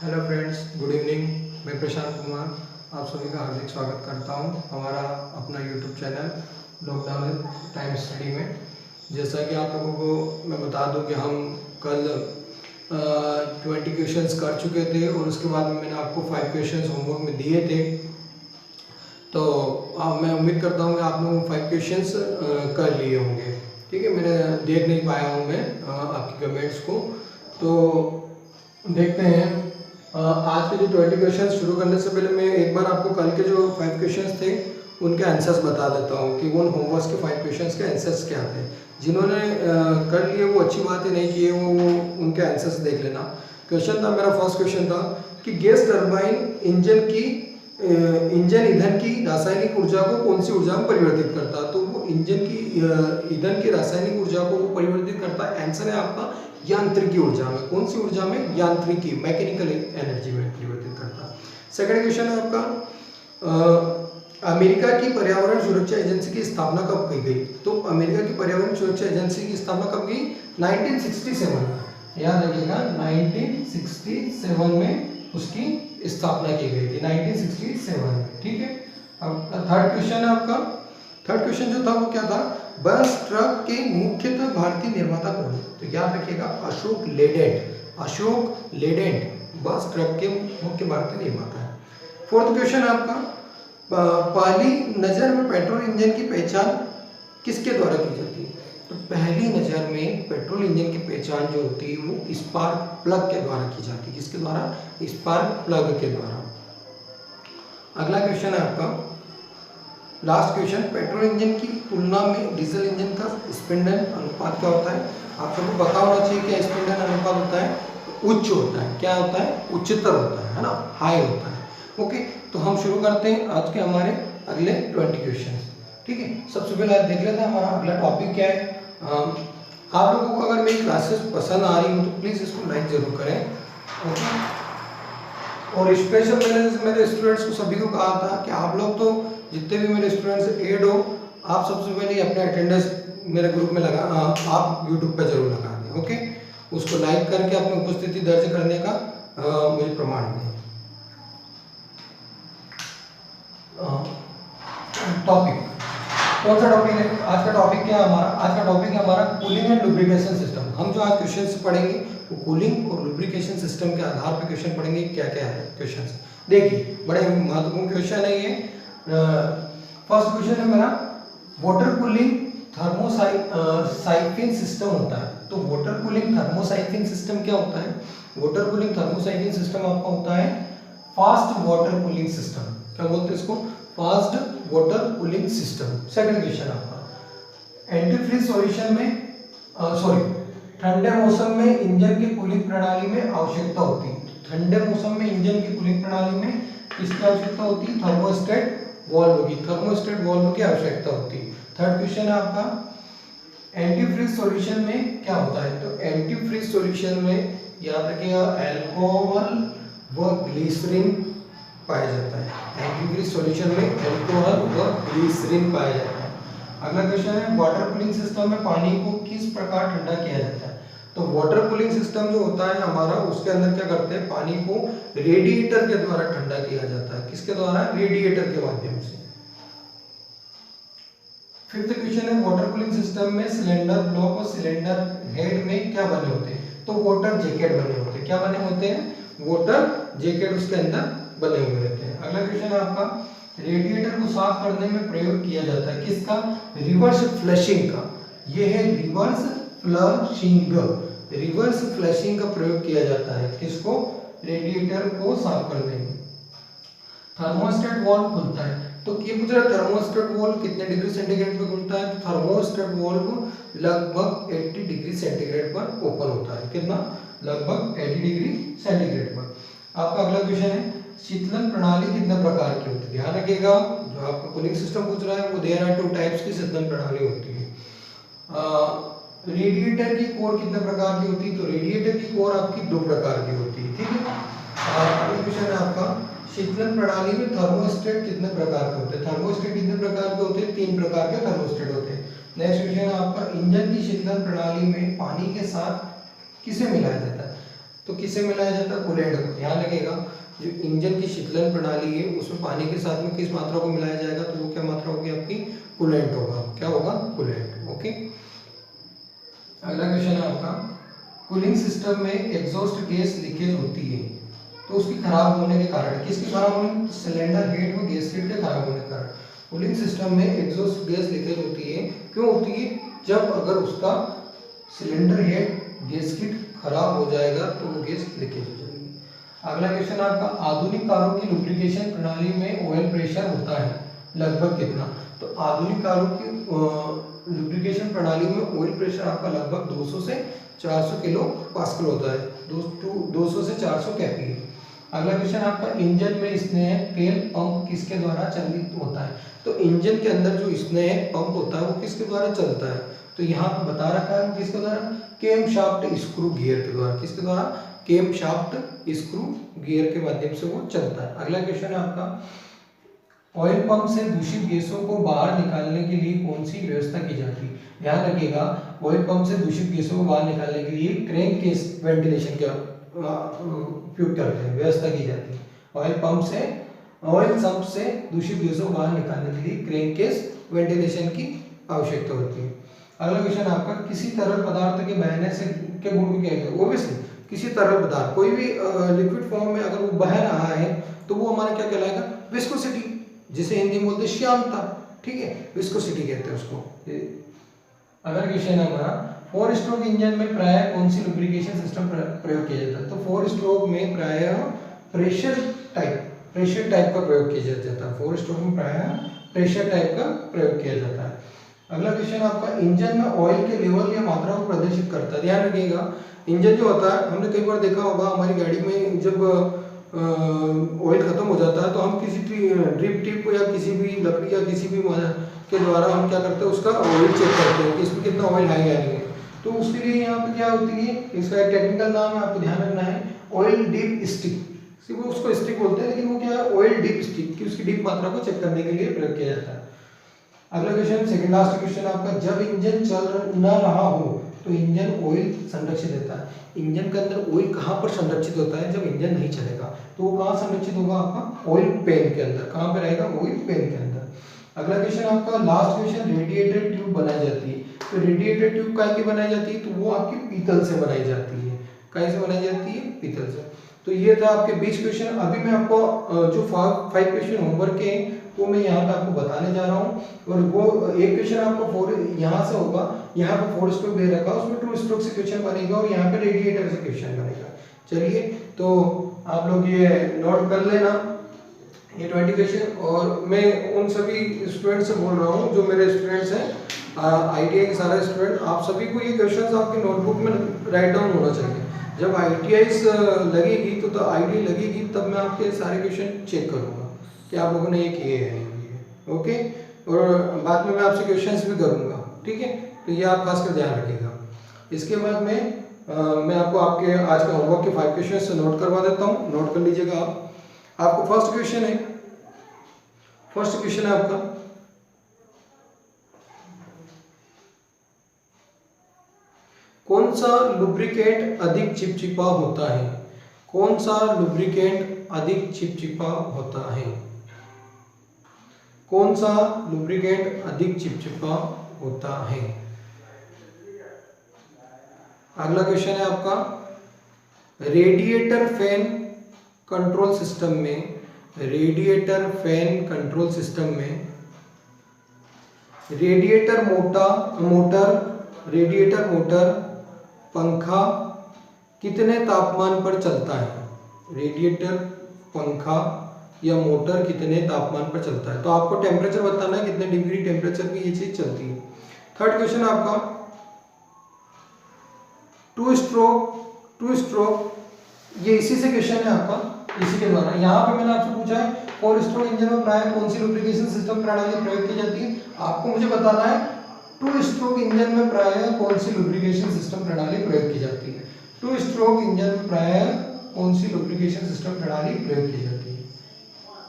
Hello friends, good evening. मैं प्रशांत कुमार आप सभी का हार्दिक स्वागत करता हूं हमारा अपना YouTube channel lockdown time study में। जैसा कि आप लोगों को मैं बता दूं कि हम कल 20 क्वेश्चंस कर चुके थे और उसके बाद में मैंने आपको 5 क्वेश्चंस होमवर्क में दिए थे। तो मैं उम्मीद करता हूं कि आप लोग 5 क्वेश्चंस कर लिए होंगे। ठीक है, मैंने देख नहीं पाया हूँ मैं आपकी कमेंट्स को, तो देखते हैं। आज के जो 20 क्वेश्चन शुरू करने से पहले मैं एक बार आपको कल के जो 5 क्वेश्चंस थे उनके आंसर्स बता देता हूँ कि उन होमवर्क के 5 क्वेश्चंस के आंसर्स क्या थे। जिन्होंने कर लिए वो अच्छी बात है, नहीं किए वो उनके आंसर्स देख लेना। क्वेश्चन था, मेरा फर्स्ट क्वेश्चन था कि गैस टरबाइन इंजन ईंधन की रासायनिक ऊर्जा को कौन सी ऊर्जा में परिवर्तित करता है। तो वो इंजन की ईंधन की रासायनिक ऊर्जा को वो परिवर्तित करता है। आंसर है आपका यांत्रिकी ऊर्जा में। कौन सी ऊर्जा में? यांत्रिकी, मैकेनिकल एनर्जी में परिवर्तित करता है। सेकंड क्वेश्चन है आपका अमेरिका की पर्यावरण सुरक्षा एजेंसी की स्थापना कब की गई। तो अमेरिका की पर्यावरण सुरक्षा एजेंसी की स्थापना कब की? 1967 में। याद रखिएगा 1967 में उसकी स्थापना की गई थी, 1967 में। ठीक है। अब थर्ड क्वेश्चन है आपका। थर्ड क्वेश्चन जो था वो क्या था? बस ट्रक के मुख्यतः भारतीय निर्माता कौन है। तो याद रखिएगा अशोक लेलैंड। अशोक लेलैंड बस ट्रक के मुख्य भारतीय निर्माता है। फोर्थ क्वेश्चन है आपका पहली नजर में पेट्रोल इंजन की पहचान किसके द्वारा की जाती है। तो पहली नजर में पेट्रोल इंजन की पहचान जो होती है वो स्पार्क प्लग के द्वारा की जाती है। किसके द्वारा? स्पार्क प्लग के द्वारा। अगला क्वेश्चन है आपका लास्ट क्वेश्चन, पेट्रोल इंजन की तुलना में डीजल इंजन का स्पंदन अनुपात क्या होता है। आप सबको पता होना चाहिए क्या स्पंदन अनुपात होता है। उच्च होता है। क्या होता है? उच्चतर होता है ना, हाई होता है। ओके, तो हम शुरू करते हैं आज के हमारे अगले 20 क्वेश्चन। ठीक है, सबसे पहले आज देख लेते हैं हमारा अगला टॉपिक क्या है। आप लोगों को अगर मेरी क्लासेस पसंद आ रही हो तो प्लीज़ इसको लाइक जरूर करें। ओके, और स्पेशल मैंने मेरे स्टूडेंट्स को सभी को कहा था कि आप लोग तो जितने भी मेरे स्टूडेंट्स ऐड हो, आप सबसे पहले अपने अटेंडेंस मेरे ग्रुप में लगा आप यूट्यूब पे जरूर लगा दें। ओके, उसको लाइक करके अपनी उपस्थिति दर्ज करने का मुझे प्रमाण दें। टॉपिक कौन सा टॉपिक है? आज का टॉपिक क्या है हमारा? आज का टॉपिक है हमारा कूलिंग एंड लुब्रिकेशन सिस्टम। हम जो आज क्वेश्चन पढ़ेंगे वो कूलिंग और लुब्रिकेशन सिस्टम के आधार पर क्वेश्चन पढ़ेंगे। क्या क्या है क्वेश्चन, देखिए बड़े महत्वपूर्ण क्वेश्चन है ये। फर्स्ट क्वेश्चन है मेरा, वाटर कूलिंग थर्मोसाइफिन सिस्टम होता है। तो वाटर कूलिंग थर्मोसाइफिन सिस्टम क्या होता है? वाटर कूलिंग थर्मोसाइफिन सिस्टम आपका होता है फास्ट वाटर कूलिंग सिस्टम। क्या बोलते हैं इसको? Fast water cooling system. Second question आपका एंटीफ्रीज सॉल्यूशन में ठंडे मौसम में इंजन की कूलिंग प्रणाली में आवश्यकता होती है। ठंडे मौसम में इंजन की कूलिंग प्रणाली में किसकी आवश्यकता होती है? थर्मोस्टेट वाल्व की। थर्मोस्टेट वाल्व की आवश्यकता होती है। थर्ड क्वेश्चन है आपका एंटीफ्रीज सॉल्यूशन में क्या होता है। तो एंटीफ्रीज सॉल्यूशन में याद रखिएगा अल्कोहल व ग्लिसरीन पाया जाता है। एंटीफ्रीज सॉल्यूशन में अल्कोहल व ग्लिसरीन पाया जाता है। अगला क्वेश्चन है वाटर कूलिंग सिस्टम में पानी को किस प्रकार ठंडा किया जाता है। तो वाटर कूलिंग सिस्टम जो होता है हमारा, उसके अंदर क्या करते हैं, पानी को रेडिएटर के द्वारा ठंडा किया जाता है। किसके द्वारा? रेडिएटर के माध्यम से। फिफ्थ क्वेश्चन है वाटर कूलिंग सिस्टम में सिलेंडर ब्लॉक और सिलेंडर हेड में क्या बने होते हैं। तो वाटर जैकेट बने होते हैं। क्या बने होते हैं? वाटर जैकेट उसके अंदर बने हुए रहते हैं। अगला क्वेश्चन है आपका रेडिएटर को साफ करने में प्रयोग किया जाता है किसका? रिवर्स फ्लशिंग का। यह है रिवर्स फ्लशिंग। रिवर्स फ्लशिंग का प्रयोग किया जाता है किसको? रेडिएटर को साफ करने में। थर्मोस्टेट वाल्व खुलता है। तो ये पूछ रहा है थर्मोस्टेट वाल्व कितने डिग्री सेंटीग्रेड पर खुलता है। तो थर्मोस्टेट वाल्व लगभग 80 डिग्री सेंटीग्रेड पर ओपन होता है। कितना? लगभग 80 डिग्री सेंटीग्रेड पर। आपका अगला क्वेश्चन है शीतलन प्रणाली कितने प्रकार की होती है। ध्यान रखिएगा जो आपका कूलिंग सिस्टम पूछ रहा है वो देयर आर 2 टाइप्स की शीतलन प्रणाली होती है। रेडिएटर की कोर कितने प्रकार की होती है। तो रेडिएटर की कोर आपकी 2 प्रकार की होती है। ठीक है। अगला क्वेश्चन है आपका शीतलन प्रणाली में थर्मोस्टेट कितने प्रकार के होते हैं। थर्मोस्टेट कितने प्रकार के होते हैं? 3 प्रकार के थर्मोस्टेट होते हैं। नेक्स्ट क्वेश्चन है आपका इंजन की शीतलन प्रणाली में पानी के साथ किसे मिलाया जाता है। तो किसे मिलाया जाता है? कूलेंट को। ध्यान रखिएगा, जो इंजन की शीतलन प्रणाली है उसमें पानी के साथ में किस मात्रा को मिलाया जाएगा? तो वो क्या मात्रा होगी आपकी? कूलेंट होगा। क्या होगा? कूलेंट। ओके, अगला क्वेश्चन है आपका, कूलिंग सिस्टम में एग्जॉस्ट गैस लीकेज होती है तो उसकी खराब होने के कारण, किसकी खराब होने? सिलेंडर हेड व गैस हेड के खराब होने के कारण कूलिंग सिस्टम में एग्जॉस्ट गैस लीकेज होती है। क्यों होती है? जब अगर उसका सिलेंडर हेड गैस किट खराब हो जाएगा तो वो गैस लीकेज हो जाएगी। अगला क्वेश्चन आपका, आधुनिक कारों की लुब्रिकेशन प्रणाली में ऑयल प्रेशर होता है लगभग कितना? तो आधुनिक कारों की लुब्रिकेशन प्रणाली में ऑयल प्रेशर आपका लगभग 200 से 400 किलो पास्कल होता है, 200 से 400 kPa। अगला क्वेश्चन आपका, इंजन में स्नेह तेल पंप किसके द्वारा चालित होता है? तो इंजन के अंदर जो स्नेह पंप होता है वो किसके द्वारा चलता है? तो यहाँ पर बता रखा है किसके द्वारा? केम शाफ्ट स्क्रू गियर के द्वारा। किसके द्वारा? केम शाफ्ट स्क्रू गियर के माध्यम से वो चलता है। अगला क्वेश्चन है आपका, ऑयल पंप से दूषित गैसों को बाहर निकालने के लिए कौन सी व्यवस्था की जाती है? ध्यान रखिएगा, ऑयल पंप से दूषित गैसों को बाहर निकालने के लिए क्रैंक केस वेंटिलेशन का उपयोग करते हैं, व्यवस्था की जाती है। ऑयल पंप से दूषित गैसों को बाहर निकालने के लिए क्रैंक केस वेंटिलेशन की आवश्यकता होती है। अगला क्वेश्चन आपका, किसी तरल पदार्थ के बहने से के गुण को क्या कहते हैं? ओब्वियसली किसी तरल पदार्थ, कोई भी लिक्विड फॉर्म में अगर वो बह रहा है तो वो हमारा क्या कहलाएगा? विस्कोसिटी, जिसे हिंदी में बोलते हैं श्यानता। ठीक है, विस्कोसिटी कहते हैं उसको। अगला क्वेश्चन है हमारा, 4 स्ट्रोक इंजन में प्रायः कौन सी लुब्रिकेशन सिस्टम प्रयोग किया जाता है? तो 4 स्ट्रोक में प्रायः प्रेशर टाइप का प्रयोग किया जाता है। 4 स्ट्रोक में प्रायः प्रेशर टाइप का प्रयोग किया जाता है। अगला क्वेश्चन आपका, इंजन में ऑयल के लेवल या मात्रा को प्रदर्शित करता है। ध्यान रखिएगा, इंजन जो होता है, हमने कई बार देखा होगा हमारी गाड़ी में जब ऑयल खत्म हो जाता है तो हम किसी ड्रिप टिप या किसी भी लकड़ी या किसी भी के द्वारा हम क्या करते हैं? उसका ऑयल चेक करते हैं कि इसमें कितना ऑयल है या नहीं है। तो उसके लिए यहाँ पे क्या होती है, इसका एक टेक्निकल नाम है, आपको ध्यान रखना है, ऑयल डिप स्टिक। सिर्फ उसको स्टिक बोलते हैं, लेकिन वो क्या है? ऑयल डिप स्टिक, कि उसकी डिप मात्रा को चेक करने के लिए प्रयोग किया जाता है। अगला क्वेश्चन, सेकंड लास्ट क्वेश्चन आपका, जब इंजन चल न रहा हो तो इंजन ऑयल संरक्षित रहता है। इंजन के अंदर ऑयल कहाँ पर संरक्षित होता है? जब इंजन नहीं चलेगा तो वो कहाँ संरक्षित होगा? आपका ऑयल पेन के अंदर। कहाँ पे रहेगा? ऑयल पेन के अंदर। अगला क्वेश्चन आपका लास्ट क्वेश्चन, रेडिएटर ट्यूब बनाई जाती है। तो रेडिएटर ट्यूब काहे की बनाई जाती है? तो वो आपकी पीतल से बनाई जाती है। काहे से बनाई जाती है? पीतल से। तो ये था आपके 20 क्वेश्चन। अभी मैं आपको जो 5 क्वेश्चन होमवर्क के वो मैं यहाँ पे आपको बताने जा रहा हूँ, और वो एक क्वेश्चन आपको 4 यहाँ से होगा, यहाँ पे 4 स्ट्रोक दे रखा है, उसमें 2 स्ट्रोक से क्वेश्चन बनेगा और यहाँ पे रेडिएटर से क्वेश्चन बनेगा। चलिए, तो आप लोग ये नोट कर लेना ये 20 क्वेश्चन। और मैं उन सभी स्टूडेंट से बोल रहा हूँ जो मेरे स्टूडेंट्स हैं, ITI के सारे स्टूडेंट, आप सभी को ये क्वेश्चन आपके नोटबुक में राइट डाउन होना चाहिए। जब ITI लगेगी तो ITI लगेगी तब मैं आपके सारे क्वेश्चन चेक करूँगा कि आप लोगों ने ये किए हैं नहीं किए। ओके, और बाद में मैं आपसे क्वेश्चंस भी करूँगा। ठीक है, तो ये आप खासकर ध्यान रखिएगा। इसके बाद में मैं आपको आपके आज का होमवर्क के 5 क्वेश्चन से नोट करवा देता हूँ, नोट कर लीजिएगा आप। आपको फर्स्ट क्वेश्चन है आपका, कौन सा लुब्रिकेंट अधिक चिपचिपा होता है? कौन सा लुब्रिकेंट अधिक चिपचिपा होता है? कौन सा लुब्रिकेंट अधिक चिपचिपा होता है? अगला क्वेश्चन है आपका, रेडिएटर फैन कंट्रोल सिस्टम में, रेडिएटर मोटर पंखा कितने तापमान पर चलता है? रेडिएटर, पंखा या मोटर कितने तापमान पर चलता है? तो आपको टेम्परेचर बताना है, कितने डिग्री टेम्परेचर पे ये चीज चलती है। थर्ड क्वेश्चन आपका, टू स्ट्रोक, ये इसी से क्वेश्चन है आपका, इसी के द्वारा। यहाँ पे मैंने आपसे पूछा है 4 स्ट्रोक इंजन में प्रायः कौन सी लुब्रिकेशन सिस्टम प्रणाली प्रयोग की जाती है? आपको मुझे बताना है 2 स्ट्रोक इंजन में प्रायः कौन सी लुब्रिकेशन सिस्टम प्रणाली प्रयोग की जाती है? 2 स्ट्रोक इंजन में प्रायः कौन सी लुब्रिकेशन सिस्टम प्रणाली प्रयोग की जाती है?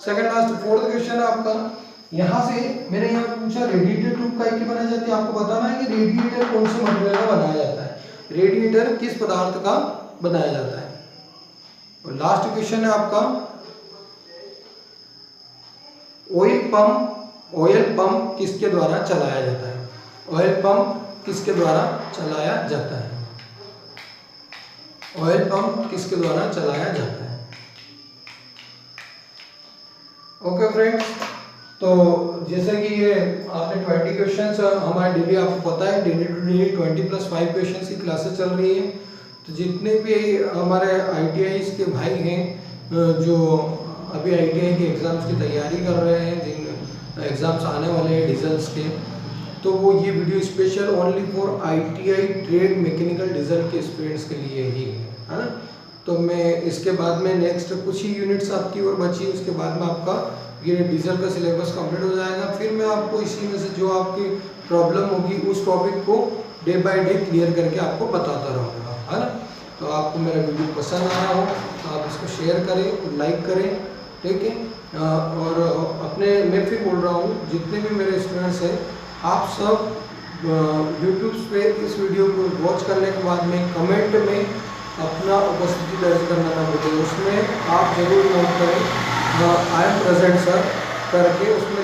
सेकंड लास्ट फोर्थ क्वेश्चन है आपका, यहाँ से मैंने यहाँ पूछा रेडिएटर ट्यूब का की बनाई जाती है। आपको बताना है कि रेडिएटर कौन से मटेरियल का बनाया जाता है, रेडिएटर किस पदार्थ का बनाया जाता है। और लास्ट क्वेश्चन है आपका, ऑयल पंप किसके द्वारा चलाया जाता है? ऑयल पंप किसके द्वारा चलाया जाता है? ऑयल पंप किसके द्वारा चलाया जाता है? ओके फ्रेंड्स, तो जैसे कि ये आपने 20 क्वेश्चंस हमारे डेली, आपको पता है डेली टू डेली 20+5 क्वेश्चंस की क्लासेस चल रही है। तो जितने भी हमारे ITI के भाई हैं जो अभी ITI के एग्ज़ाम्स की तैयारी कर रहे हैं, जिन एग्ज़ाम्स आने वाले हैं डीजल्स के, तो वो ये video special only for ITI trade mechanical diesel के स्टूडेंट्स के लिए ही है ना। तो मैं इसके बाद में नेक्स्ट कुछ ही यूनिट्स आपकी और बची, उसके बाद में आपका ये डीजल का सिलेबस कंप्लीट हो जाएगा। फिर मैं आपको इसी में से जो आपकी प्रॉब्लम होगी उस टॉपिक को डे बाय डे क्लियर करके आपको बताता रहूँगा, है ना। तो आपको मेरा वीडियो पसंद आया हो तो आप इसको शेयर करें, लाइक करें, ठीक है। और अपने, मैं फिर बोल रहा हूँ, जितने भी मेरे स्टूडेंट्स हैं आप सब यूट्यूब पे इस वीडियो को वॉच करने के बाद में कमेंट में अपना उपस्थिति दर्ज करना ना भूलें। उसमें आप जरूर नोट करें आई एम प्रेजेंट सर करके, उसमें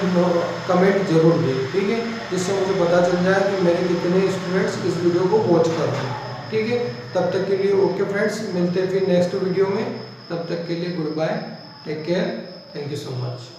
कमेंट जरूर दें, ठीक है, जिससे मुझे पता चल जाए कि मेरे कितने स्टूडेंट्स इस वीडियो को वॉच कर रहे हैं, ठीक है। तब तक के लिए ओके फ्रेंड्स, मिलते हैं फिर नेक्स्ट वीडियो में। तब तक के लिए goodbye, take care, thank you so much.